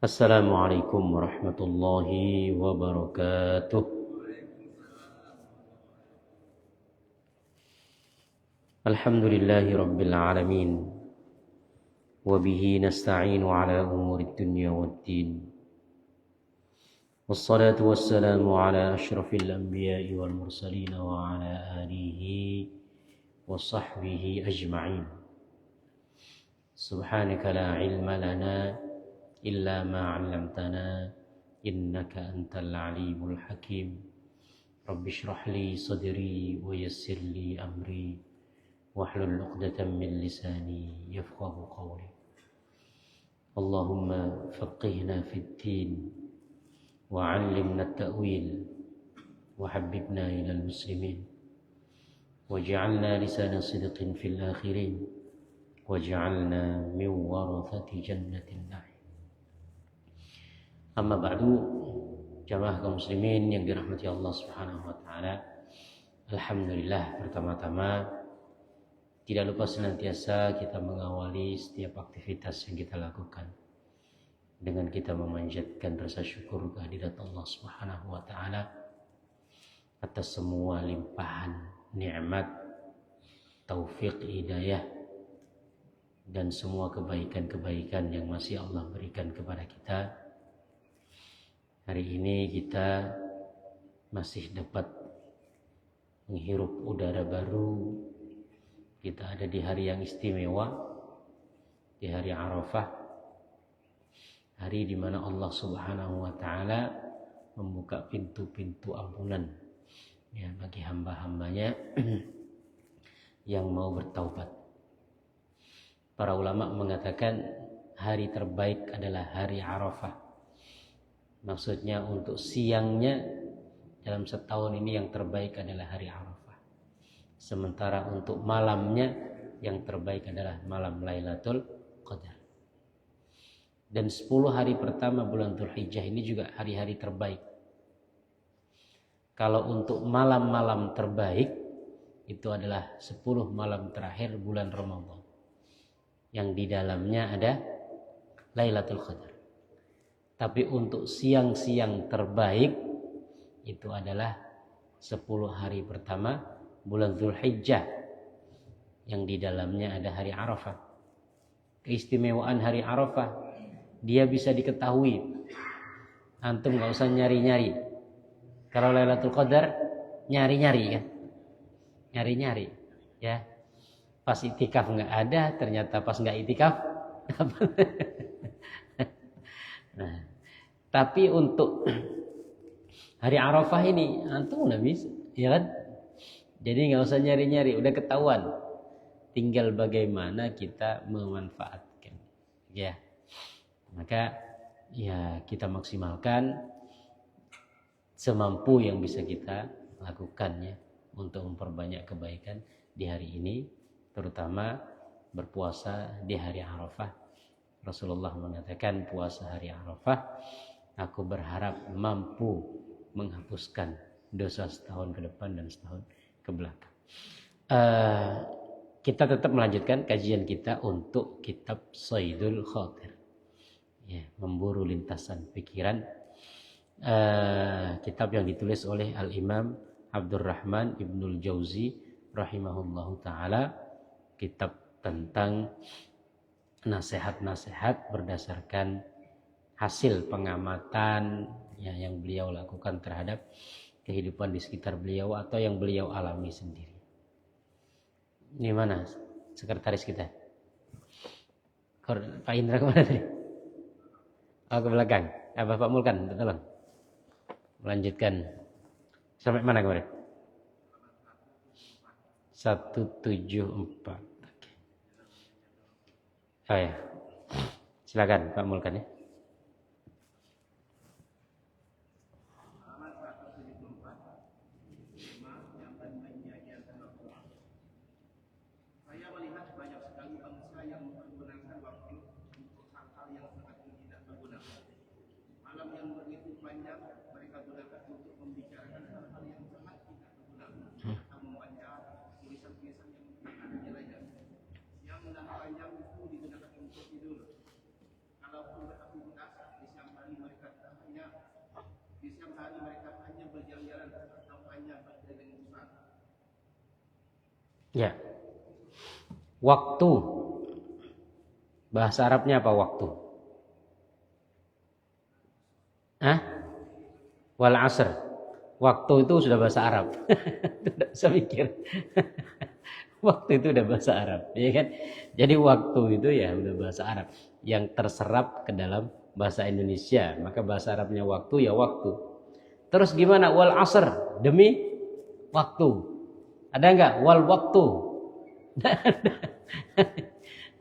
Assalamualaikum warahmatullahi wabarakatuh. Alhamdulillahi rabbil alamin. Wabihi nasta'inu ala umuri dunya waddin. Wassalatu wassalamu ala ashrafil anbiya'i wal mursalin wa ala alihi wa sahbihi ajma'in. Subhanaka la ilma lana إلا ما علمتنا إنك أنت العليم الحكيم رب اشرح لي صدري ويسر لي أمري واحلل عقدة من لساني يفقه قولي اللهم فقهنا في الدين وعلمنا التأويل وحببنا إلى المسلمين وجعلنا لسان صدق في الآخرين وجعلنا من ورثة جنة النعيم. Amma ba'du, jamaah kaum muslimin yang dirahmati Allah Subhanahu wa taala. Alhamdulillah, pertama-tama tidak lupa senantiasa kita mengawali setiap aktivitas yang kita lakukan dengan kita memanjatkan rasa syukur kehadirat Allah Subhanahu wa taala atas semua limpahan nikmat, taufik, hidayah dan semua kebaikan-kebaikan yang masih Allah berikan kepada kita. Hari ini kita masih dapat menghirup udara baru. Kita ada di hari yang istimewa, di hari Arafah, hari di mana Allah Subhanahu wa taala membuka pintu-pintu ampunan ya bagi hamba-hambanya yang mau bertaubat. Para ulama mengatakan hari terbaik adalah hari Arafah. Maksudnya untuk siangnya dalam setahun ini yang terbaik adalah hari Arafah. Sementara untuk malamnya yang terbaik adalah malam Lailatul Qadar. Dan 10 hari pertama bulan Dzulhijjah ini juga hari-hari terbaik. Kalau untuk malam-malam terbaik itu adalah 10 malam terakhir bulan Ramadan. Yang di dalamnya ada Lailatul Qadar. Tapi untuk siang-siang terbaik itu adalah 10 hari pertama bulan Dzulhijjah yang di dalamnya ada hari Arafah. Keistimewaan hari Arafah, dia bisa diketahui. Antum gak usah nyari-nyari. Kalau Lailatul Qadar nyari-nyari kan? Nyari-nyari ya. Pas itikaf gak ada, ternyata pas gak itikaf nah, tapi untuk hari Arafah ini antum udah bisa, ya kan? Jadi nggak usah nyari-nyari, udah ketahuan. Tinggal bagaimana kita memanfaatkan, ya. Maka ya kita maksimalkan semampu yang bisa kita lakukannya untuk memperbanyak kebaikan di hari ini, terutama berpuasa di hari Arafah. Rasulullah mengatakan puasa hari Arafah, aku berharap mampu menghapuskan dosa setahun ke depan dan setahun ke belakang. Kita tetap melanjutkan kajian kita untuk kitab Saidul Khatir, ya, memburu lintasan pikiran. Kitab yang ditulis oleh Al-Imam Abdurrahman Ibnul Jauzi rahimahullahu ta'ala. Kitab tentang nasihat-nasihat berdasarkan hasil pengamatan ya, yang beliau lakukan terhadap kehidupan di sekitar beliau atau yang beliau alami sendiri. Ini mana sekretaris kita? Pak Indra kemana tadi? Oh, ke belakang. Bapak Mulkan, tolong melanjutkan sampai mana kemarin? 174. Oh ya, silakan Pak Mulkan ya. Saya melihat banyak sekali bangsa yang menggunakan waktu untuk hal-hal yang sangat tidak berguna. Malam yang begitu panjang mereka gunakan untuk membicarakan hal-hal yang sangat tidak berguna. Atau membaca tulisan-tulisan yang tidak ada nilainya. Siang dan panjang itu digunakan untuk tidur. Kalaupun Ya. Waktu. Bahasa Arabnya apa waktu? Wal asr. Waktu itu sudah bahasa Arab. Tidak usah mikir. Waktu itu udah bahasa Arab, ya kan? Jadi waktu itu ya udah bahasa Arab yang terserap ke dalam bahasa Indonesia. Maka bahasa Arabnya waktu ya waktu. Terus gimana? Wal asr, demi waktu. Ada enggak wal waktu?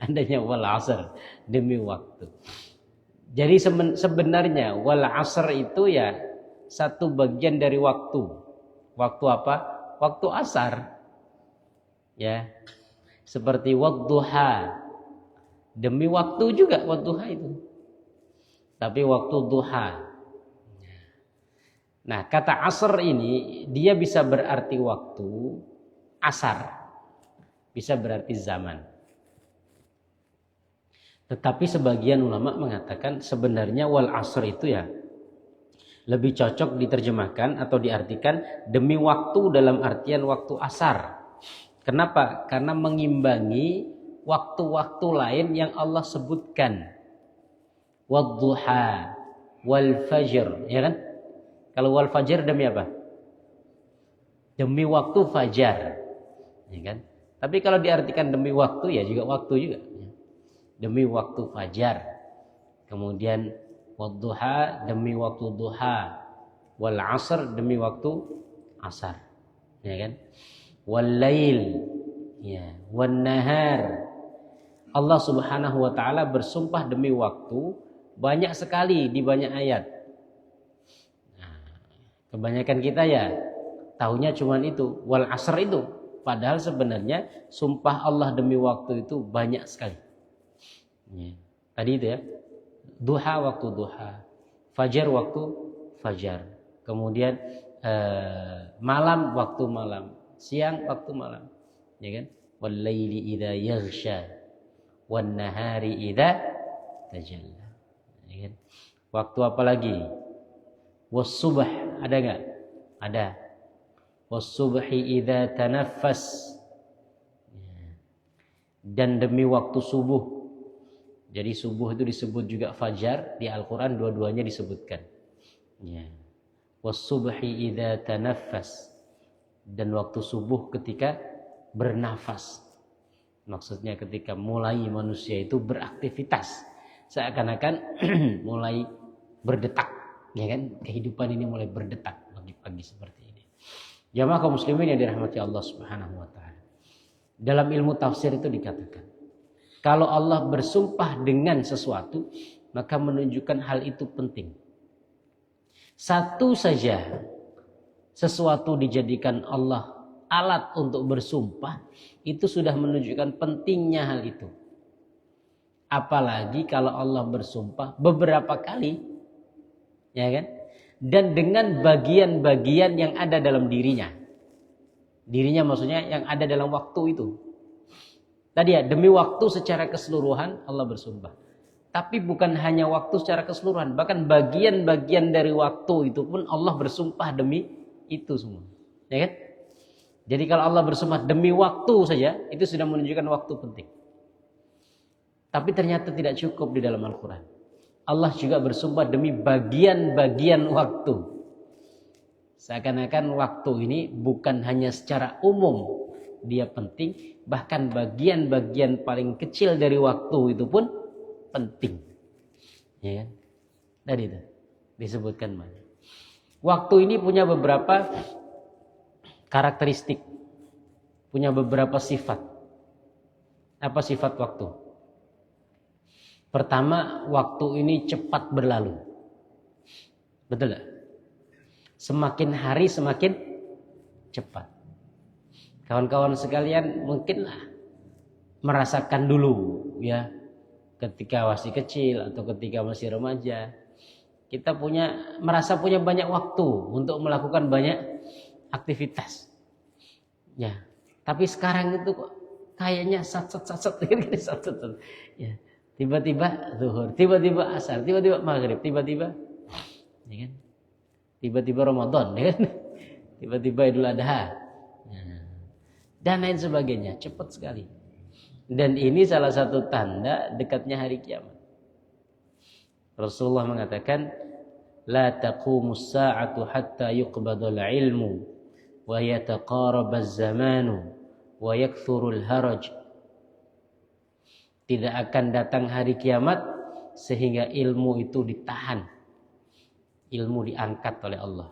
Adanya wal asr, demi waktu. Jadi sebenarnya wal asr itu ya satu bagian dari waktu. Waktu apa? Waktu asar. Ya. Seperti wadduha. Demi waktu juga wadduha itu. Tapi waktu duha. Nah, kata asr ini dia bisa berarti waktu, asar. Bisa berarti zaman. Tetapi sebagian ulama mengatakan sebenarnya wal asr itu ya lebih cocok diterjemahkan atau diartikan demi waktu dalam artian waktu asar. Kenapa? Karena mengimbangi waktu-waktu lain yang Allah sebutkan. Wadduha, wal fajr, ya kan? Kalau wal fajr demi apa? Demi waktu fajar, ya kan? Tapi kalau diartikan demi waktu ya juga waktu juga. Demi waktu fajar. Kemudian wadduha demi waktu duha, wal asr demi waktu asar, ya kan? Wal lail, ya, wan nahar. Allah Subhanahu wa taala bersumpah demi waktu banyak sekali di banyak ayat. Nah, kebanyakan kita ya tahunya cuman itu, wal asr itu. Padahal sebenarnya sumpah Allah demi waktu itu banyak sekali. Ya. Tadi itu ya. Duha waktu duha, fajar waktu fajar. Kemudian malam waktu malam, siang waktu malam, ya kan? Wal laili idza yaghsha wan nahari idza tajalla. Ya kan? Waktu apa lagi? Was subh, ada enggak? Ada. Was subhi idza tanaffas. Dan demi waktu subuh. Jadi subuh itu disebut juga fajar, di Al-Quran dua-duanya disebutkan. Ya. Was-subhi idza tanaffas. Dan waktu subuh ketika bernafas. Maksudnya ketika mulai manusia itu beraktivitas. Seakan-akan mulai berdetak. Ya kan? Kehidupan ini mulai berdetak pagi-pagi seperti ini. Jamaah kaum muslimin yang dirahmati Allah Subhanahu wa taala. Dalam ilmu tafsir itu dikatakan, kalau Allah bersumpah dengan sesuatu, maka menunjukkan hal itu penting. Satu saja sesuatu dijadikan Allah alat untuk bersumpah, itu sudah menunjukkan pentingnya hal itu. Apalagi kalau Allah bersumpah beberapa kali, ya kan? Dan dengan bagian-bagian yang ada dalam dirinya. Dirinya maksudnya yang ada dalam waktu itu. Tadi ya, demi waktu secara keseluruhan Allah bersumpah. Tapi bukan hanya waktu secara keseluruhan, bahkan bagian-bagian dari waktu itu pun Allah bersumpah demi itu semua. Ya kan? Jadi kalau Allah bersumpah demi waktu saja, itu sudah menunjukkan waktu penting. Tapi ternyata tidak cukup di dalam Al-Quran. Allah juga bersumpah demi bagian-bagian waktu. Seakan-akan waktu ini bukan hanya secara umum dia penting, bahkan bagian-bagian paling kecil dari waktu itu pun penting. Ya kan? Tadi itu disebutkan mana. Waktu ini punya beberapa karakteristik, punya beberapa sifat. Apa sifat waktu? Pertama, waktu ini cepat berlalu. Betul tak? Semakin hari semakin cepat. Kawan-kawan sekalian mungkinlah merasakan dulu ya, ketika masih kecil atau ketika masih remaja, kita merasa punya banyak waktu untuk melakukan banyak aktivitas. Ya, tapi sekarang itu kok kayaknya sat. Ya, tiba-tiba zuhur, tiba-tiba asar, tiba-tiba maghrib, tiba-tiba, ya kan? Tiba-tiba Ramadan, ya kan? Tiba-tiba Idul Adha. dan lain sebagainya, cepat sekali. Dan ini salah satu tanda dekatnya hari kiamat. Rasulullah mengatakan, la taqumus sa'atu hatta yuqbadul ilmu wa yataqarabaz zamanu wa yakthurul haraj. Tidak akan datang hari kiamat sehingga ilmu itu ditahan. Ilmu diangkat oleh Allah.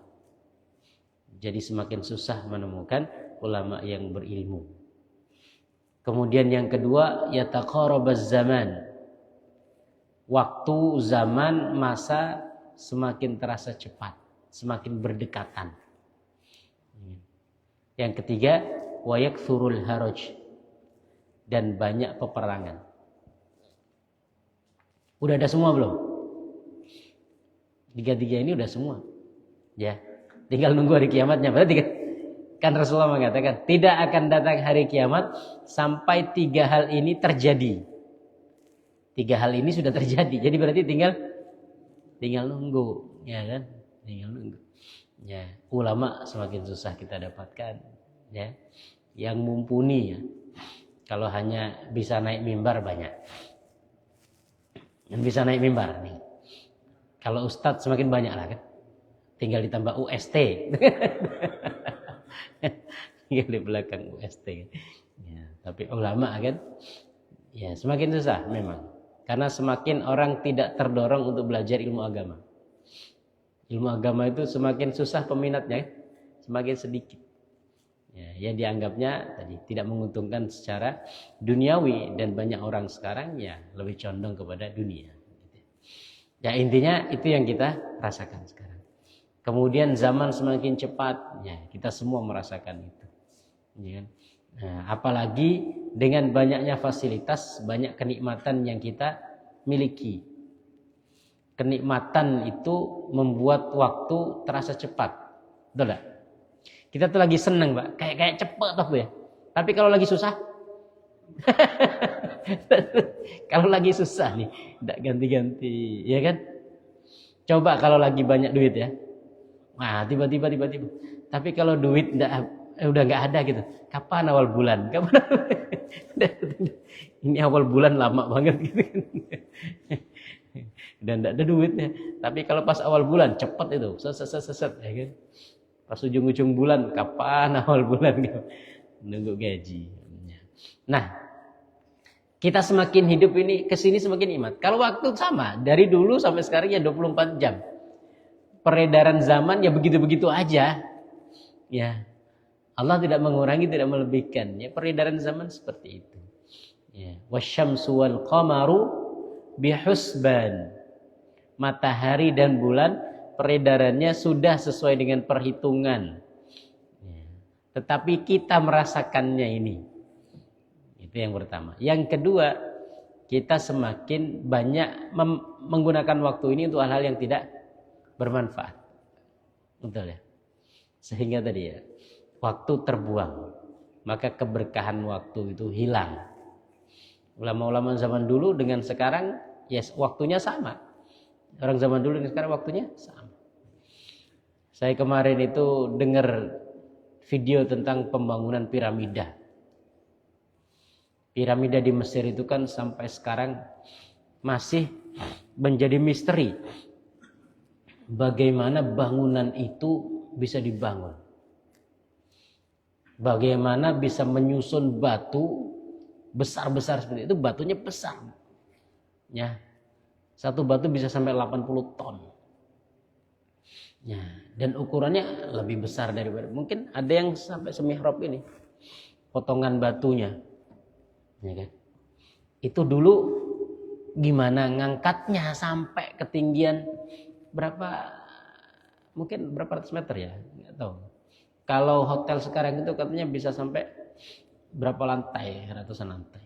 Jadi semakin susah menemukan ulama yang berilmu. Kemudian yang kedua, yataqarabaz zaman. Waktu, zaman, masa semakin terasa cepat, semakin berdekatan. Yang ketiga, wa yakthurul haraj. Dan banyak peperangan. Udah ada semua belum? Tiga-tiga ini udah semua. Ya, tinggal nunggu hari kiamatnya. Berarti kan Rasulullah mengatakan, tidak akan datang hari kiamat sampai 3 hal ini terjadi. 3 hal ini sudah terjadi. Jadi berarti tinggal nunggu, ya kan? Tinggal nunggu. Ya, ulama semakin susah kita dapatkan, ya. Yang mumpuni ya. Kalau hanya bisa naik mimbar banyak. Yang bisa naik mimbar nih. Kalau ustadz semakin banyak lah kan. Tinggal ditambah UST. Tinggal di belakang UST. Ya, tapi ulama kan ya semakin susah memang. Karena semakin orang tidak terdorong untuk belajar ilmu agama. Ilmu agama itu semakin susah peminatnya, semakin sedikit. Ya, yang dianggapnya tadi tidak menguntungkan secara duniawi, dan banyak orang sekarang ya lebih condong kepada dunia. Ya intinya itu yang kita rasakan sekarang. Kemudian zaman semakin cepat, ya kita semua merasakan itu. Ya, nah, apalagi dengan banyaknya fasilitas, banyak kenikmatan yang kita miliki. Kenikmatan itu membuat waktu terasa cepat, betul tak? Kita tuh lagi seneng, Pak. Kayak cepet tuh ya. Tapi kalau lagi susah, kalau lagi susah nih, tidak ganti-ganti, ya kan? Coba kalau lagi banyak duit ya. Nah, tiba-tiba. Tapi kalau duit udah nggak ada gitu. Kapan awal bulan? Ini awal bulan lama banget gitu. Dan tidak ada duitnya. Tapi kalau pas awal bulan cepet itu, set, ya kan? Pas ujung-ujung bulan, kapan awal bulan gitu. Nunggu gaji. Nah, kita semakin hidup ini kesini semakin nikmat. Kalau waktu sama, dari dulu sampai sekarang ya 24 jam. Peredaran zaman ya begitu-begitu aja. Ya. Allah tidak mengurangi, tidak melebihkan. Ya, peredaran zaman seperti itu. Ya. Wasyamsu wal qamaru bihusban. Matahari dan bulan peredarannya sudah sesuai dengan perhitungan. Ya. Tetapi kita merasakannya ini. Itu yang pertama. Yang kedua, kita semakin banyak menggunakan waktu ini untuk hal-hal yang tidak bermanfaat. Betul ya? Sehingga tadi ya, waktu terbuang. Maka keberkahan waktu itu hilang. Ulama-ulama zaman dulu dengan sekarang, ya waktunya sama. Orang zaman dulu dan sekarang waktunya sama. Saya kemarin itu dengar video tentang pembangunan piramida. Piramida di Mesir itu kan sampai sekarang masih menjadi misteri. Bagaimana bangunan itu bisa dibangun? Bagaimana bisa menyusun batu besar-besar seperti itu? Batunya besar. Ya. Satu batu bisa sampai 80 ton. Ya, dan ukurannya lebih besar daripada, mungkin ada yang sampai semihrab ini. Potongan batunya. Ya kan? Itu dulu gimana ngangkatnya sampai ketinggian berapa, mungkin berapa ratus meter ya, nggak tahu. Kalau hotel sekarang itu katanya bisa sampai berapa lantai, ratusan lantai.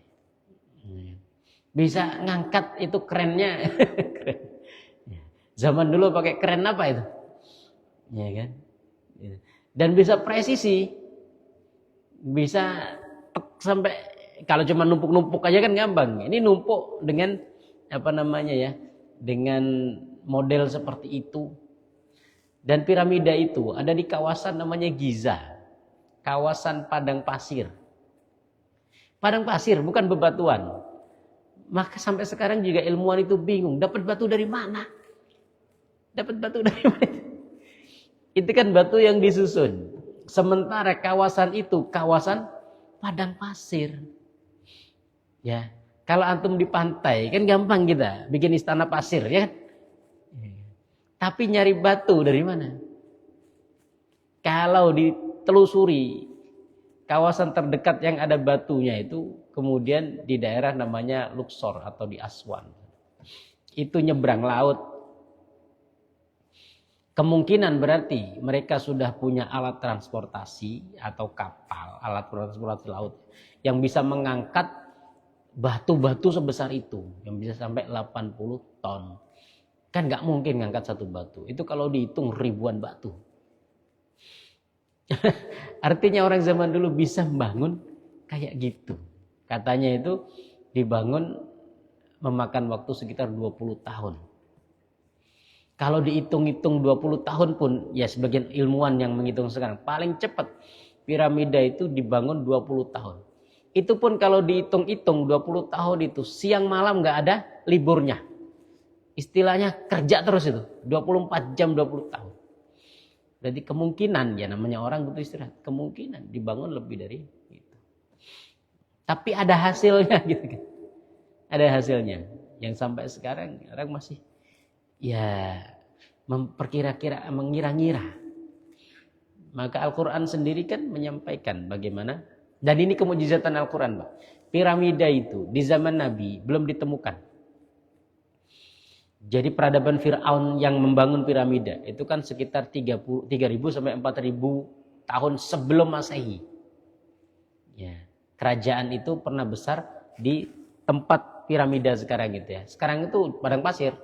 Bisa ngangkat, itu kerennya. Keren. Zaman dulu pakai keren apa itu? Ya kan? Dan bisa presisi. Bisa sampai, kalau cuma numpuk-numpuk aja kan gampang. Ini numpuk dengan apa namanya ya? Dengan model seperti itu. Dan piramida itu ada di kawasan namanya Giza. Kawasan padang pasir. Padang pasir, bukan bebatuan. Maka sampai sekarang juga ilmuwan itu bingung, dapat batu dari mana? Dapat batu dari mana? Itu kan batu yang disusun. Sementara kawasan itu kawasan padang pasir. Ya, kalau antum di pantai kan gampang kita bikin istana pasir, ya kan? Tapi nyari batu dari mana? Kalau ditelusuri kawasan terdekat yang ada batunya itu kemudian di daerah namanya Luxor atau di Aswan. Itu nyebrang laut. Kemungkinan berarti mereka sudah punya alat transportasi atau kapal, alat transportasi laut yang bisa mengangkat batu-batu sebesar itu, yang bisa sampai 80 ton. Kan nggak mungkin ngangkat satu batu. Itu kalau dihitung ribuan batu. Artinya orang zaman dulu bisa membangun kayak gitu. Katanya itu dibangun memakan waktu sekitar 20 tahun. Kalau dihitung-hitung 20 tahun pun, ya sebagian ilmuwan yang menghitung sekarang, paling cepat piramida itu dibangun 20 tahun. Itu pun kalau dihitung-hitung 20 tahun itu siang malam nggak ada liburnya. Istilahnya kerja terus itu, 24 jam 20 tahun. Jadi kemungkinan, ya namanya orang butuh istirahat, kemungkinan dibangun lebih dari itu. Tapi ada hasilnya gitu kan. Ada hasilnya. Yang sampai sekarang orang masih ya memperkira-kira, mengira-ngira. Maka Al-Quran sendiri kan menyampaikan bagaimana. Dan ini kemujizatan Al-Quran, Pak. Piramida itu di zaman Nabi belum ditemukan. Jadi peradaban Fir'aun yang membangun piramida itu kan sekitar 3.000 sampai 4.000 tahun sebelum Masehi. Ya, kerajaan itu pernah besar di tempat piramida sekarang gitu ya. Sekarang itu padang pasir.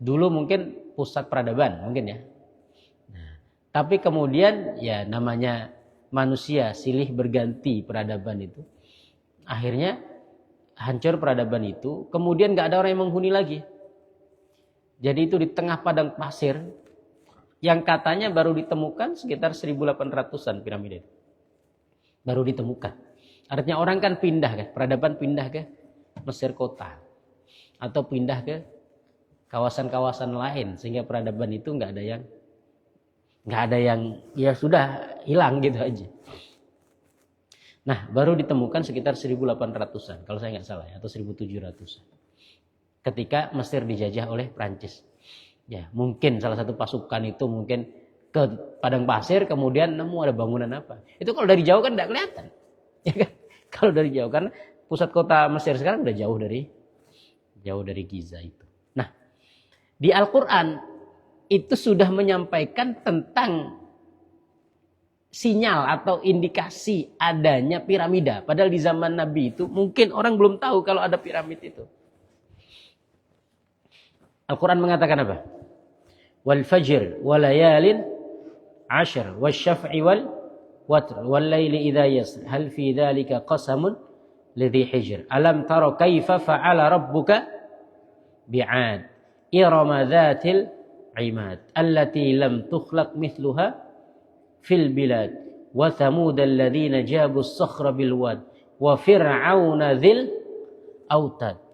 Dulu mungkin pusat peradaban mungkin ya. Nah, tapi kemudian ya namanya manusia silih berganti peradaban itu. Akhirnya hancur peradaban itu. Kemudian gak ada orang yang menghuni lagi. Jadi itu di tengah padang pasir yang katanya baru ditemukan sekitar 1800-an piramida itu. Baru ditemukan. Artinya orang kan pindah kan, peradaban pindah ke Mesir kota atau pindah ke kawasan-kawasan lain sehingga peradaban itu nggak ada yang ya sudah hilang gitu aja. Nah, baru ditemukan sekitar 1800-an kalau saya nggak salah ya, atau 1700-an. Ketika Mesir dijajah oleh Prancis. Ya, mungkin salah satu pasukan itu mungkin ke padang pasir kemudian nemu ada bangunan apa. Itu kalau dari jauh kan enggak kelihatan. Ya kan? Kalau dari jauh kan pusat kota Mesir sekarang udah jauh dari Giza itu. Nah, di Al-Qur'an itu sudah menyampaikan tentang sinyal atau indikasi adanya piramida. Padahal di zaman Nabi itu mungkin orang belum tahu kalau ada piramid itu. Al-Quran mengatakan apa? Wal fajr wal layalin ashr wasyaf'i wal watr wal laili idza yasr hal fi dzalika qasamun lidhi hijr alam tara kaifa fa'ala rabbuka bi'ad irama dzatil imad allati lam tukhlaq mithluha fil bilad wa thamud alladhina jabu as-sakhra bil wad wa fir'auna dzil autad.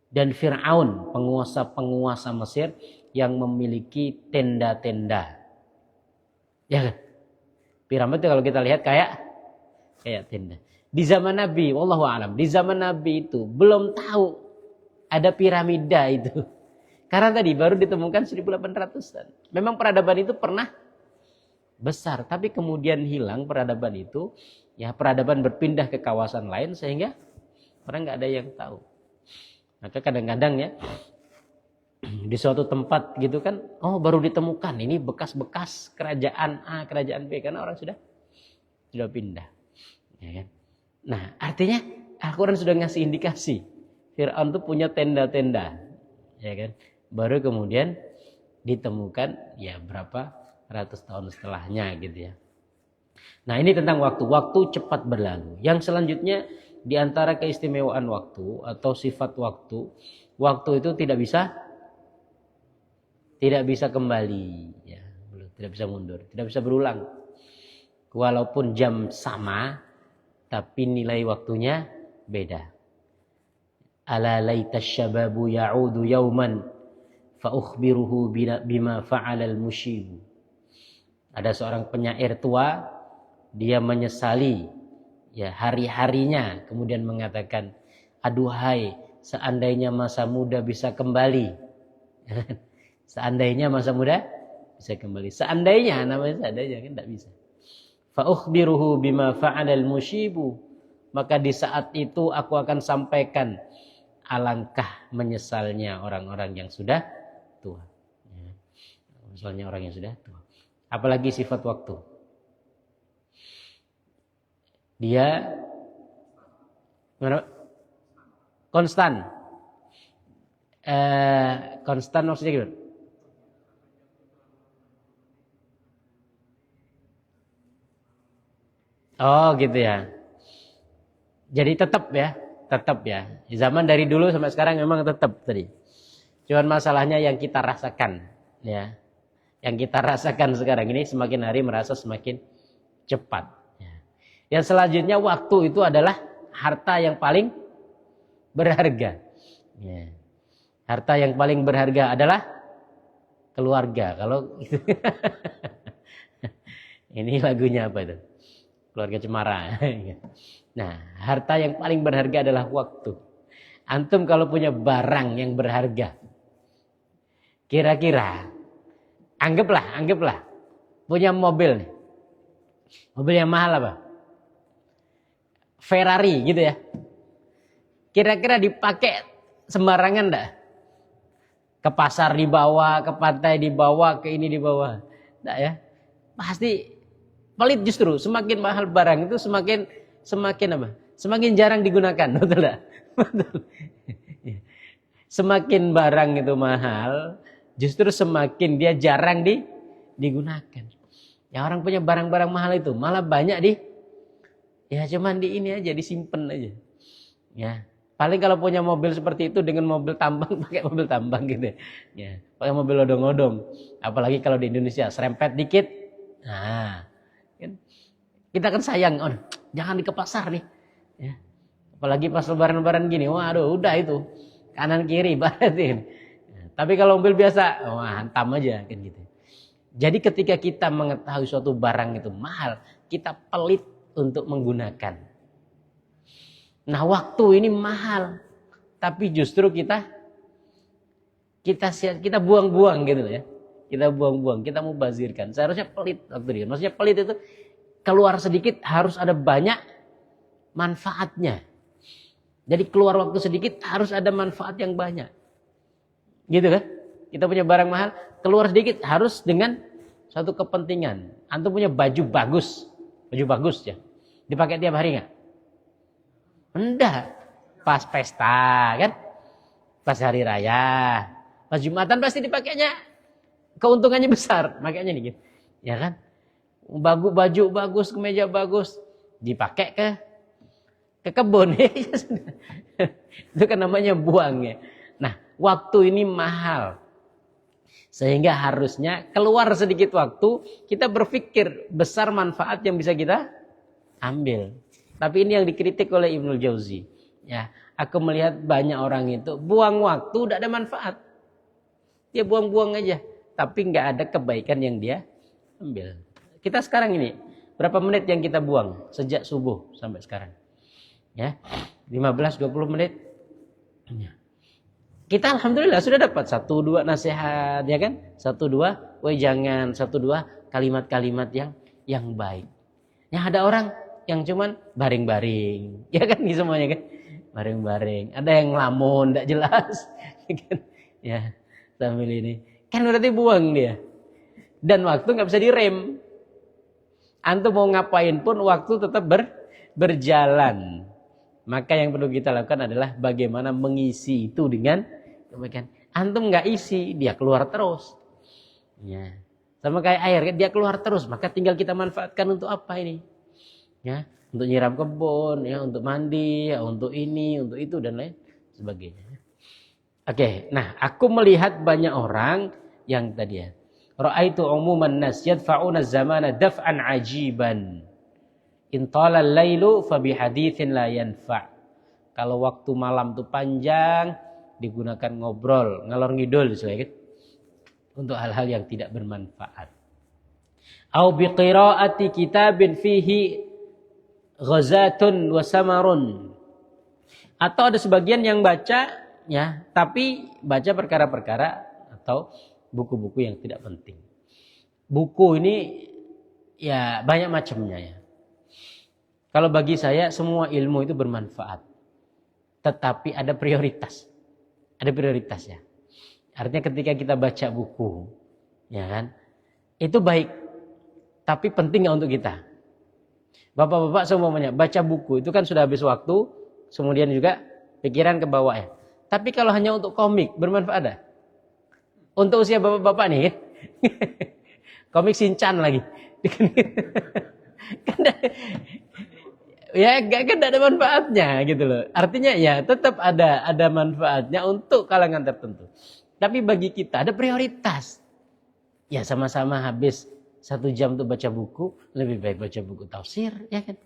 Dan Fir'aun, penguasa-penguasa Mesir yang memiliki tenda-tenda. Ya kan? Piramid itu kalau kita lihat kayak tenda. Di zaman Nabi, wallahu a'lam, di zaman Nabi itu belum tahu ada piramida itu. Karena tadi baru ditemukan 1800-an. Memang peradaban itu pernah besar, tapi kemudian hilang peradaban itu. Ya, peradaban berpindah ke kawasan lain sehingga orang nggak ada yang tahu. Maka kadang-kadang ya di suatu tempat gitu kan, oh baru ditemukan ini bekas-bekas kerajaan A, kerajaan B karena orang sudah pindah. Ya kan? Nah, artinya Al-Qur'an sudah ngasih indikasi Fir'aun tuh punya tenda-tenda. Ya kan? Baru kemudian ditemukan ya berapa ratus tahun setelahnya gitu ya. Nah, ini tentang waktu. Waktu cepat berlalu. Yang selanjutnya di antara keistimewaan waktu atau sifat waktu itu tidak bisa kembali, ya, tidak bisa mundur, tidak bisa berulang. Walaupun jam sama, tapi nilai waktunya beda. Ala laita syababu ya'udu yauman fa ukhbiruhu bima fa'ala al-mushib. Ada seorang penyair tua, dia menyesali ya hari-harinya, kemudian mengatakan, aduhai seandainya masa muda bisa kembali. Seandainya masa muda bisa kembali. Seandainya, namanya seandainya kan tidak bisa. Fa ukhbiruhu bima fa'alal musyibu. Maka di saat itu aku akan sampaikan alangkah menyesalnya orang-orang yang sudah tua. Misalnya orang yang sudah tua. Apalagi sifat waktu. Dia konstan. Konstan maksudnya gimana? Oh gitu ya. Jadi tetap ya. Zaman dari dulu sampai sekarang memang tetap tadi. Cuman masalahnya yang kita rasakan, ya. Yang kita rasakan sekarang ini semakin hari merasa semakin cepat. Yang selanjutnya waktu itu adalah harta yang paling berharga. Ya. Harta yang paling berharga adalah keluarga. Kalau gitu. Ini lagunya apa itu? Keluarga Cemara. Nah, harta yang paling berharga adalah waktu. Antum kalau punya barang yang berharga, kira-kira anggaplah punya mobil nih. Mobil yang mahal apa? Ferrari gitu ya. Kira-kira dipakai sembarangan enggak? Ke pasar dibawa, ke pantai dibawa, ke ini dibawa. Enggak ya? Pasti pelit justru. Semakin mahal barang itu semakin apa? Semakin jarang digunakan, betul enggak? Betul. Semakin barang itu mahal, justru semakin dia jarang digunakan. Ya orang punya barang-barang mahal itu malah banyak cuman di ini aja, disimpan aja. Ya, paling kalau punya mobil seperti itu dengan mobil tambang, pakai mobil tambang gitu. Ya, pakai mobil odong-odong. Apalagi kalau di Indonesia serempet dikit. Nah, kita kan sayang, jangan ke pasar nih. Ya. Apalagi pas lebaran-lebaran gini, waduh udah itu kanan kiri baratin. Tapi kalau mobil biasa, hantam aja kan gitu. Jadi ketika kita mengetahui suatu barang itu mahal, kita pelit untuk menggunakan. Nah, waktu ini mahal, tapi justru kita buang-buang gitu ya. Kita buang-buang, kita mubazirkan. Seharusnya pelit waktu itu. Maksudnya pelit itu keluar sedikit harus ada banyak manfaatnya. Jadi keluar waktu sedikit harus ada manfaat yang banyak. Gitu kan? Kita punya barang mahal, keluar sedikit harus dengan suatu kepentingan. Antum punya baju bagus ya. Dipakai tiap hari enggak? Enggak. Pas pesta kan? Pas hari raya, pas Jumatan pasti dipakainya. Keuntungannya besar, makanya nih gitu. Ya kan? Baju bagus, kemeja bagus, dipakai ke kebun. Itu kan namanya buang ya. Nah, waktu ini mahal. Sehingga harusnya keluar sedikit waktu, kita berpikir besar manfaat yang bisa kita ambil. Tapi ini yang dikritik oleh Ibnul Jauzi. Ya, aku melihat banyak orang itu buang waktu, tidak ada manfaat. Dia buang-buang aja, tapi nggak ada kebaikan yang dia ambil. Kita sekarang ini, berapa menit yang kita buang sejak subuh sampai sekarang? Ya, 15-20 menit. Ya. Kita alhamdulillah sudah dapat 1-2 nasihat, ya kan? 1-2 wejangan, 1-2 kalimat-kalimat yang baik. Yang ada orang yang cuman baring-baring, ya kan? Semuanya kan baring-baring. Ada yang ngelamun, enggak jelas, ya kan? Ya, sambil ini. Kan berarti buang dia. Dan waktu enggak bisa direm. Antum mau ngapain pun waktu tetap berjalan. Maka yang perlu kita lakukan adalah bagaimana mengisi itu dengan kebaikan. Antum nggak isi, dia keluar terus. Ya. Sama kayak air, dia keluar terus. Maka tinggal kita manfaatkan untuk apa ini? Ya, untuk nyiram kebun, ya, untuk mandi, ya, untuk ini, untuk itu dan lain sebagainya. Oke, nah aku melihat banyak orang yang tadi ya. Ra'aitu umuman nas yadfa'una zamana daf'an ajiban. In talal lailu fa bihaditsin la yanfa'. Kalau waktu malam tuh panjang digunakan ngobrol, ngalor ngidul kan? Untuk hal-hal yang tidak bermanfaat. Au biqiraati kitabin fihi ghazatun wa samarun. Atau ada sebagian yang baca ya, tapi baca perkara-perkara atau buku-buku yang tidak penting. Buku ini ya banyak macamnya ya. Kalau bagi saya semua ilmu itu bermanfaat. Tetapi ada prioritas. Ada prioritas ya. Artinya ketika kita baca buku, ya kan? Itu baik. Tapi penting nggak untuk kita? Bapak-bapak semuanya baca buku itu kan sudah habis waktu, kemudian juga pikiran ke bawah ya. Tapi kalau hanya untuk komik bermanfaat ada? Untuk usia bapak-bapak nih, komik Shinchan lagi. Ya kan ada manfaatnya gitu loh. Artinya ya tetap ada manfaatnya untuk kalangan tertentu. Tapi bagi kita ada prioritas. Ya sama-sama habis 1 jam untuk baca buku, lebih baik baca buku tafsir, ya kan?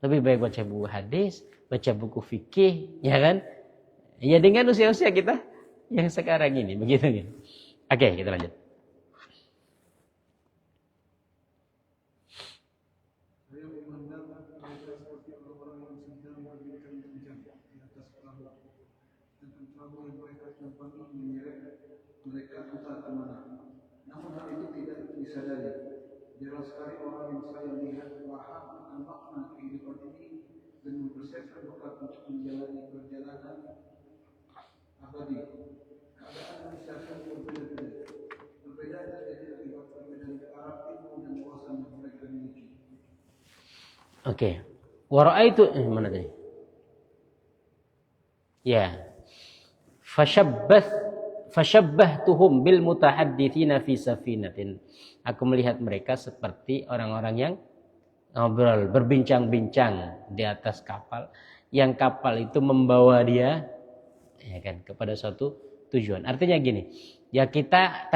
Lebih baik baca buku hadis, baca buku fikih, ya kan? Ya dengan usia-usia kita yang sekarang ini, begitu kan? Oke, kita lanjut. Mereka entah kemana. Namun hal itu tidak disadari. Jelas sekali orang yang saya lihat paham akan makna kehidupan ini dan mempersiapkan bekal untuk menjalani perjalanan abadi. Keadaan manusia yang berbeda-beda. Perbedaan terjadi akibat perbedaan taraf ilmu dan wawasan yang mereka miliki. Oke. Wara'aitu mana tadi? Ya. Fashabbahtuhum bil mutahadditsina fi safinatin. Aku melihat mereka seperti orang-orang yang ngobrol, berbincang-bincang di atas kapal. Yang kapal itu membawa dia ya kan kepada suatu tujuan. Artinya gini, ya kita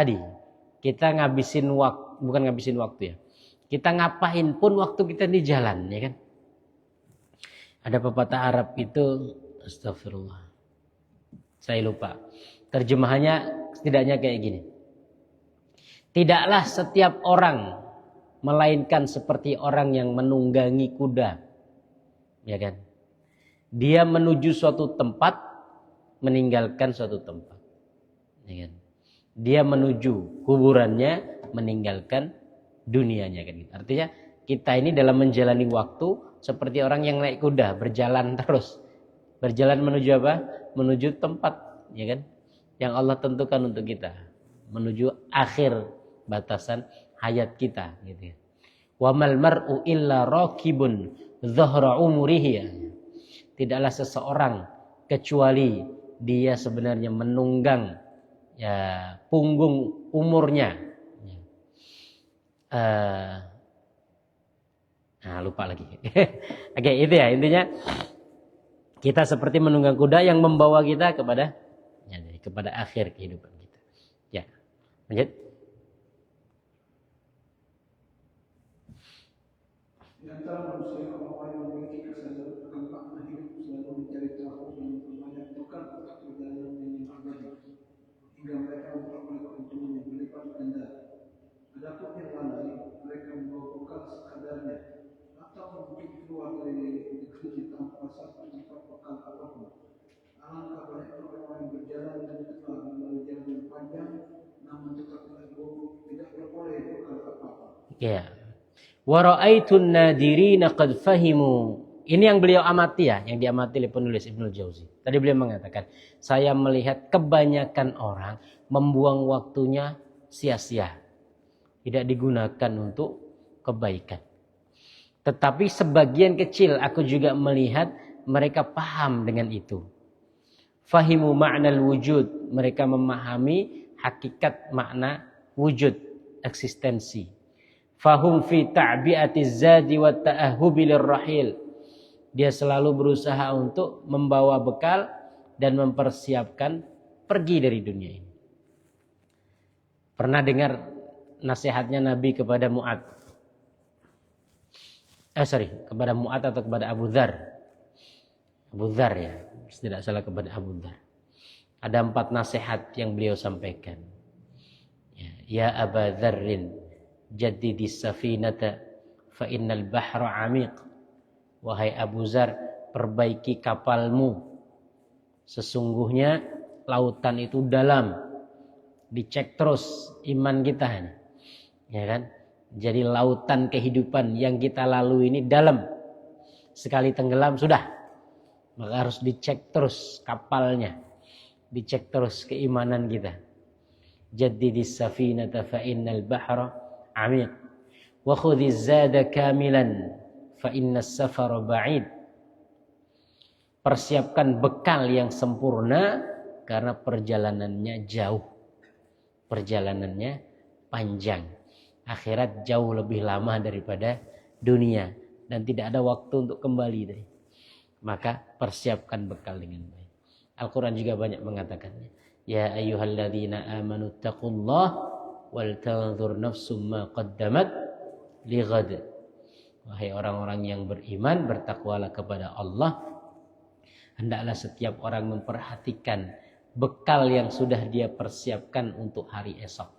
ngabisin waktu, bukan ngabisin waktu ya. Kita ngapain pun waktu kita di jalan, ya kan? Ada pepatah Arab itu, astagfirullah. Saya lupa. Terjemahannya setidaknya kayak gini. Tidaklah setiap orang melainkan seperti orang yang menunggangi kuda. Ya kan? Dia menuju suatu tempat, meninggalkan suatu tempat. Ya kan? Dia menuju kuburannya, meninggalkan dunianya kan. Artinya kita ini dalam menjalani waktu seperti orang yang naik kuda, berjalan terus. Berjalan menuju apa? Menuju tempat, ya kan? Yang Allah tentukan untuk kita, menuju akhir batasan hayat kita gitu ya. Wa mal mar'u illa raqibun dhahra umrihi. Tidaklah seseorang kecuali dia sebenarnya menunggang ya punggung umurnya. Lupa lagi. Oke, itu ya intinya kita seperti menunggang kuda yang membawa kita kepada akhir kehidupan kita. Ya, lanjut. Di antara manusia orang yang memiliki kesadaran akan makna hidup selalu mencari tahu dan memperbanyak bekal untuk perjalanan yang abadi hingga mereka memperoleh keuntungan yang berlipat ganda. Adapun yang lalai, mereka membawa bekal sekadarnya atau mungkin keluar dari negeri tanpa satu tempat bekal apapun. Alangkah banyaknya orang yang berjalan dan telah melalui jalan yang panjang, namun tetap tidak beroleh bekal apapun. Ya. Wa ra'aitun nadirina qad fahimu. Ini yang beliau amati ya, yang diamati oleh penulis Ibnu Jauzi. Tadi beliau mengatakan, saya melihat kebanyakan orang membuang waktunya sia-sia. Tidak digunakan untuk kebaikan. Tetapi sebagian kecil aku juga melihat mereka paham dengan itu. Fahimu ma'nal wujud. Mereka memahami hakikat makna wujud, eksistensi. Fahum fi ta'bi'atiz zadi wa ta'ahhubi lirrahil. Dia selalu berusaha untuk membawa bekal dan mempersiapkan pergi dari dunia ini. Pernah dengar nasihatnya Nabi kepada Mu'adz? kepada Mu'ad atau kepada Abu Dzar. Abu Dzar ya, tidak salah, kepada Abu Dzar. Ada 4 nasihat yang beliau sampaikan. Ya Aba Dzarrin, jaddidis safinata fa innal bahra 'amiq. Wahai Abu Dzar, perbaiki kapalmu. Sesungguhnya lautan itu dalam. Dicek terus iman kita ini. Ya kan? Jadi lautan kehidupan yang kita lalui ini dalam. Sekali tenggelam sudah. Maka harus dicek terus kapalnya. Dicek terus keimanan kita. Jaddidis safinata fa innal bahra 'amiq. Wa khudhiz zada kamilan fa innas safara ba'id. Persiapkan bekal yang sempurna karena perjalanannya jauh. Perjalanannya panjang. Akhirat jauh lebih lama daripada dunia dan tidak ada waktu untuk kembali dari. Maka persiapkan bekal dengan baik. Al-Quran juga banyak mengatakannya. Ya ayyuhalladzina amanu taqullah wal tanzur nafsum ma qaddamat lighad. Wahai orang-orang yang beriman, bertakwalah kepada Allah. Hendaklah setiap orang memperhatikan bekal yang sudah dia persiapkan untuk hari esok.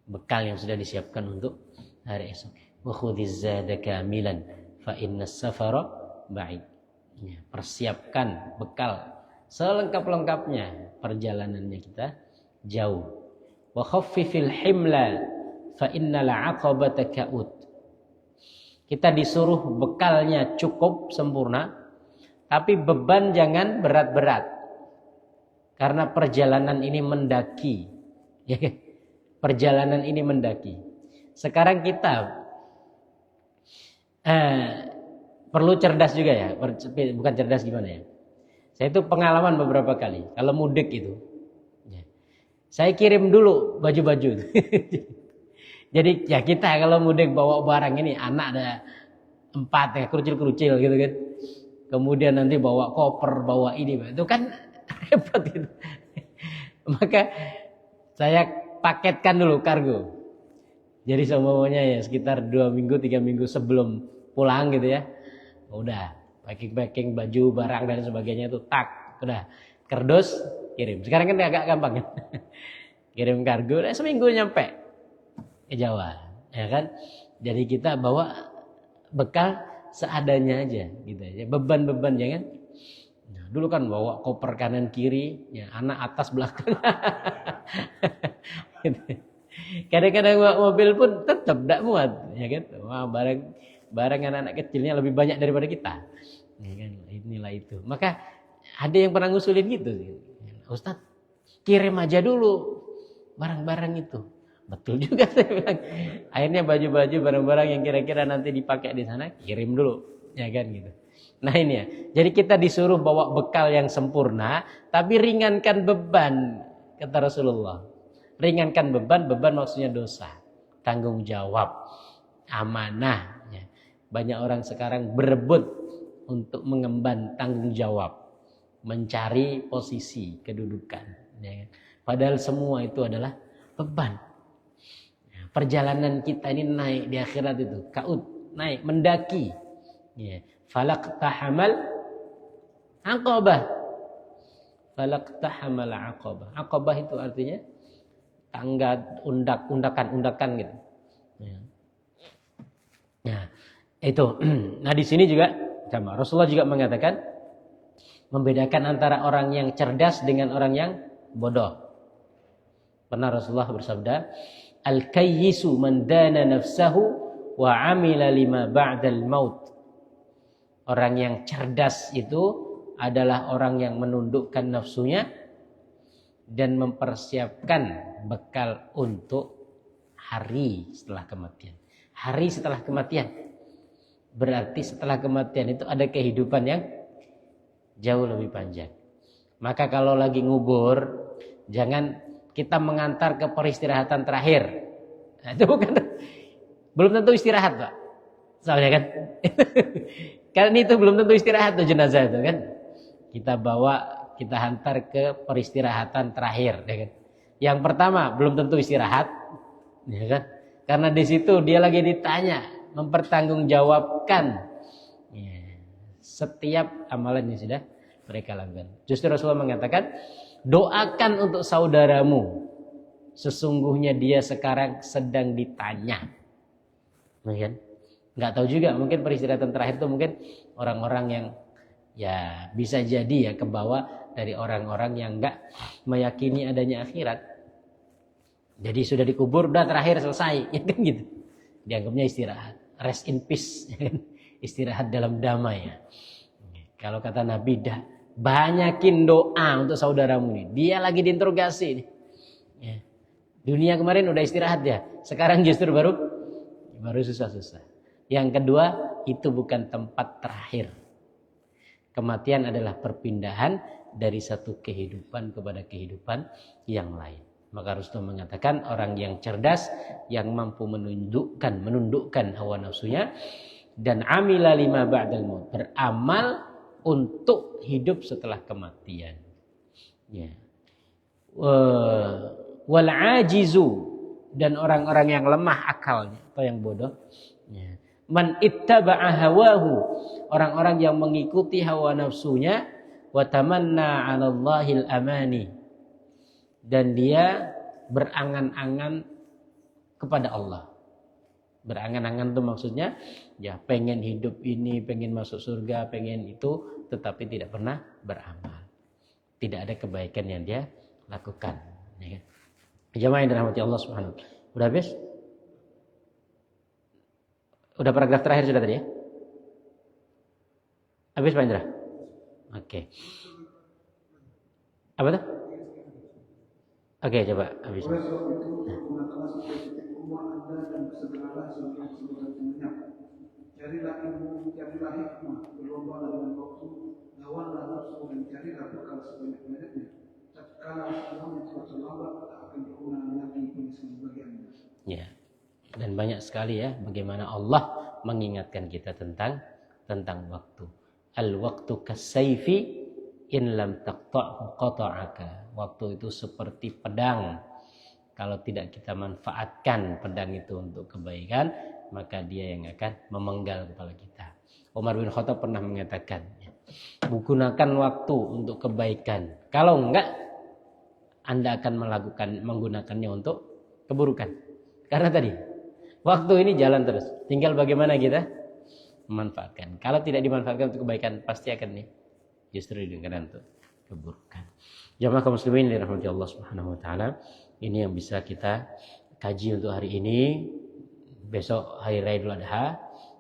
Bekal yang sudah disiapkan untuk hari esok. Wa khudhiz zada kamilan fa innas safara ba'id. Ya, persiapkan bekal selengkap-lengkapnya, perjalanannya kita jauh. Wa khaffifil himla fa innal 'aqabata ka'ud. Kita disuruh bekalnya cukup sempurna, tapi beban jangan berat-berat. Karena perjalanan ini mendaki. Ya, perjalanan ini mendaki. Sekarang kita perlu cerdas juga ya. Bukan cerdas gimana ya. Saya itu pengalaman beberapa kali. Kalau mudik itu. Saya kirim dulu baju-baju. Jadi ya kita kalau mudik bawa barang ini. Anak ada 4 ya. Kerucil-kerucil gitu kan. Kemudian nanti bawa koper, bawa ini. Itu kan repot itu. Maka saya paketkan dulu kargo. Jadi semuanya ya sekitar 2 minggu 3 minggu sebelum pulang gitu ya. Udah packing baju, barang dan sebagainya itu udah kerdus kirim. Sekarang kan agak gampang kan. Kirim kargo, seminggu nyampe ke Jawa, ya kan? Jadi kita bawa bekal seadanya aja gitu aja. Beban-beban jangan. Nah, dulu kan bawa koper kanan kiri, ya anak atas belakang. Kadang-kadang bawa mobil pun tetap tidak muat, ya kan? Wah, barang anak-anak kecilnya lebih banyak daripada kita. Ya kan? Inilah itu. Maka ada yang pernah ngusulin gitu. Ustaz, kirim aja dulu barang-barang itu. Betul juga saya bilang. Akhirnya baju-baju barang-barang yang kira-kira nanti dipakai di sana kirim dulu, ya kan gitu. Nah ini ya. Jadi kita disuruh bawa bekal yang sempurna, tapi ringankan beban, kata Rasulullah. Ringankan beban maksudnya dosa, tanggung jawab, amanah. Ya. Banyak orang sekarang berebut untuk mengemban tanggung jawab, mencari posisi kedudukan. Ya. Padahal semua itu adalah beban. Perjalanan kita ini naik di akhirat itu, kaud, naik, mendaki. Ya. Falaqtahamal aqabah. Falaqtahamal aqabah. Aqabah itu artinya tangga, undakan gitu. Ya. Nah, itu. Nah, di sini juga sama. Rasulullah juga mengatakan membedakan antara orang yang cerdas dengan orang yang bodoh. Pernah Rasulullah bersabda, Al-kayyisu man dana nafsahu wa amila lima ba'dal maut. Orang yang cerdas itu adalah orang yang menundukkan nafsunya dan mempersiapkan bekal untuk hari setelah kematian. Hari setelah kematian. Berarti setelah kematian itu ada kehidupan yang jauh lebih panjang. Maka kalau lagi ngubur, jangan kita mengantar ke peristirahatan terakhir. Nah, itu bukan, belum tentu istirahat, Pak. Soalnya kan, karena itu belum tentu istirahat tuh jenazah itu kan. Kita bawa, kita hantar ke peristirahatan terakhir, ya kan. Yang pertama belum tentu istirahat, ya kan. Karena di situ dia lagi ditanya mempertanggungjawabkan setiap amalan yang sudah mereka lakukan. Justru Rasulullah mengatakan, doakan untuk saudaramu, sesungguhnya dia sekarang sedang ditanya. Mungkin nggak tahu juga, mungkin peristirahatan terakhir itu mungkin orang-orang yang ya bisa jadi ya kebawa dari orang-orang yang nggak meyakini adanya akhirat. Jadi sudah dikubur, udah terakhir selesai, ya kan gitu. Dianggapnya istirahat, rest in peace, ya kan? Istirahat dalam damai ya. Kalau kata Nabi, dah banyakin doa untuk saudaramu nih. Dia lagi diinterogasi nih. Ya. Dunia kemarin udah istirahat ya, sekarang justru baru susah-susah. Yang kedua, itu bukan tempat terakhir. Kematian adalah perpindahan dari satu kehidupan kepada kehidupan yang lain. Maka Rasulullah mengatakan orang yang cerdas, yang mampu menundukkan hawa nafsunya, dan amila lima ba'dal maut, beramal untuk hidup setelah kematian. Ya. Wal ajizu, dan orang-orang yang lemah akalnya atau yang bodoh. Ya. Man ittaba'a hawahu, orang-orang yang mengikuti hawa nafsunya, wa tamanna 'ala Allahil amani, dan dia berangan-angan kepada Allah. Berangan-angan itu maksudnya ya pengen hidup ini, pengen masuk surga, pengen itu, tetapi tidak pernah beramal. Tidak ada kebaikan yang dia lakukan. Ya kan? Jamaah yang dirahmati Allah Subhanahu wa ta'ala. Udah habis? Udah paragraf terakhir sudah tadi ya? Habis Pak Indra? Oke. Apa tuh? Oke, coba habis. Oleh sebab itu, gunakanlah sebaik umur Anda dan bersegeralah sebanyak-banyaknya. Carilah ilmu, carilah hikmah, berlombalah dengan waktu, lawanlah nafsu dan carilah bekal sebanyak-banyaknya. Tatkala semuanya telah terlambat, tak akan berguna lagi bagi sebagian Anda. Ya. Dan banyak sekali ya bagaimana Allah mengingatkan kita tentang waktu. Al-waqtu kasayfi in lam taqta'hu qata'aka. Waktu itu seperti pedang. Kalau tidak kita manfaatkan pedang itu untuk kebaikan, maka dia yang akan memenggal kepala kita. Umar bin Khattab pernah mengatakan, gunakan waktu untuk kebaikan. Kalau enggak, Anda akan menggunakannya untuk keburukan. Karena tadi waktu ini jalan terus. Tinggal bagaimana kita memanfaatkan. Kalau tidak dimanfaatkan untuk kebaikan, pasti akan nih justru digunakan untuk keburukan. Jamaah kaum muslimin dirahmati Allah Subhanahu wa taala, ini yang bisa kita kaji untuk hari ini. Besok hari raya Idul Adha.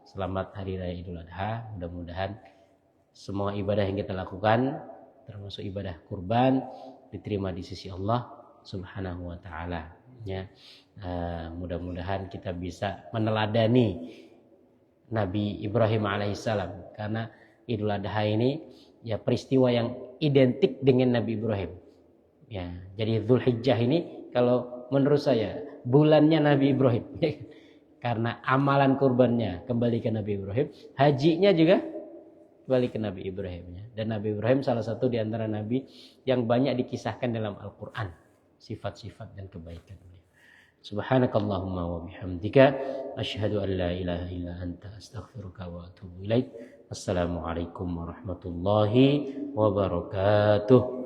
Selamat hari raya Idul Adha. Mudah-mudahan semua ibadah yang kita lakukan, termasuk ibadah kurban, diterima di sisi Allah Subhanahu wa taala. Ya. Mudah-mudahan kita bisa meneladani Nabi Ibrahim alaihissalam, karena Idul Adha ini ya peristiwa yang identik dengan Nabi Ibrahim. Ya, jadi Dzulhijjah ini kalau menurut saya bulannya Nabi Ibrahim. Karena amalan kurbannya kembali ke Nabi Ibrahim, hajinya juga kembali ke Nabi Ibrahim. Dan Nabi Ibrahim salah satu di antara nabi yang banyak dikisahkan dalam Al-Qur'an, sifat-sifat dan kebaikan. Subhanakallahumma wa bihamdika asyhadu an la ilaha illa anta astaghfiruka wa atubu ilaik. Assalamualaikum warahmatullahi wabarakatuh.